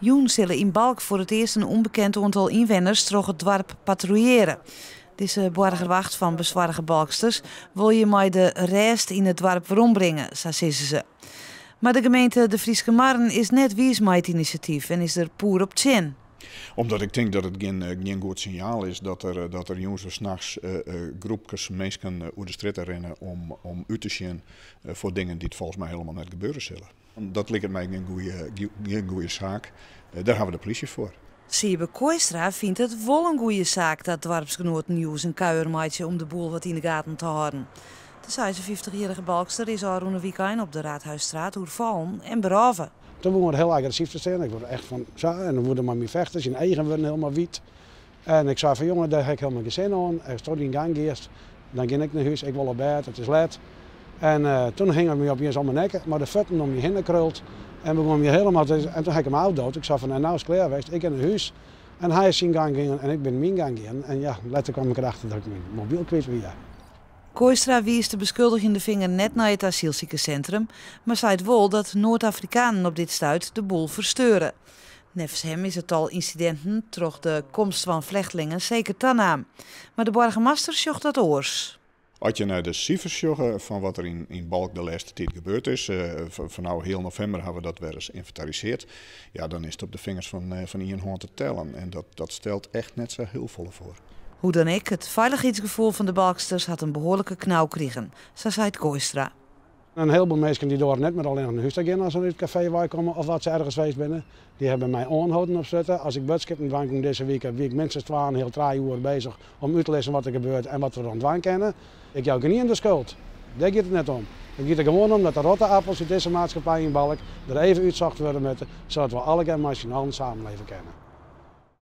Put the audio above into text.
Joen zullen in Balk voor het eerst een onbekend aantal inwoners troch het dorp patrouilleren. Deze borgerwacht van bezwarige Balksters wil je maar de rest in het dorp weerombrengen, zo zeggen ze. Maar de gemeente De Frieske Marren is net wies met het initiatief en is er poer op tjen. Omdat ik denk dat het geen goed signaal is dat er jongens of 's nachts groepjes mensen over de straat rennen om uit te zien voor dingen die het volgens mij helemaal net gebeuren zullen. Dat lijkt mij geen goede zaak. Daar hebben we de politie voor. Siebe Kooistra vindt het wel een goede zaak dat dorpsgenoot Nieuws een kuier maatje om de boel wat in de gaten te houden. De 56-jarige Balkster is al een weekend op de Raadhuisstraat overvallen en beroven. Toen begon het heel agressief te zijn. Ik word echt van zo en dan worden maar mee vechten. Zijn eigen worden helemaal wit. En ik zei van jongen, daar heb ik helemaal geen zin aan. Hij stond in gang eerst. Dan ging ik naar huis, ik wil op bed, het is laat. En toen ging hij me opeens om mijn nek, maar de voeten om je heen krult. En begon je helemaal te, en toen heb ik hem uitdood. Ik zei van nou is het klaar geweest, ik in het huis. En hij is zijn gang gegaan en ik ben mijn gang gegaan. En ja, later kwam ik erachter dat ik mijn mobiel kwijt was. Ja. Kooistra wies de beschuldigende vinger net naar het asielziekencentrum, maar zei het wel dat Noord-Afrikanen op dit stuit de boel versteuren. Nevens hem is het al incidenten troch de komst van vluchtelingen zeker toenaam. Maar de burgemeester zocht dat oors. Als je naar de cijfers zocht van wat er in Balk de laatste tijd gebeurd is, van nou heel november hebben we dat weer eens inventariseerd, ja, dan is het op de vingers van één hand te tellen. En dat stelt echt net zo heel veel voor. Hoe dan ook, het veiligheidsgevoel van de Balksters had een behoorlijke knauw kregen, zo zei het Kooistra. Een heleboel mensen die door net met alleen naar huis te gaan als ze uit het café waar komen of wat ze ergens geweest binnen. Die hebben mij aanhouden op zitten. Als ik boodschappen dwang deze week, heb ik minstens 2,5 heel 3 uur bezig om uit te lezen wat er gebeurt en wat we dan dwang kennen. Ik jou niet in de schuld. Daar gaat het net om. Het gaat er gewoon om dat de rotte appels uit deze maatschappij in Balk er even uitzocht worden met, zodat we alle machinaal samenleven kennen.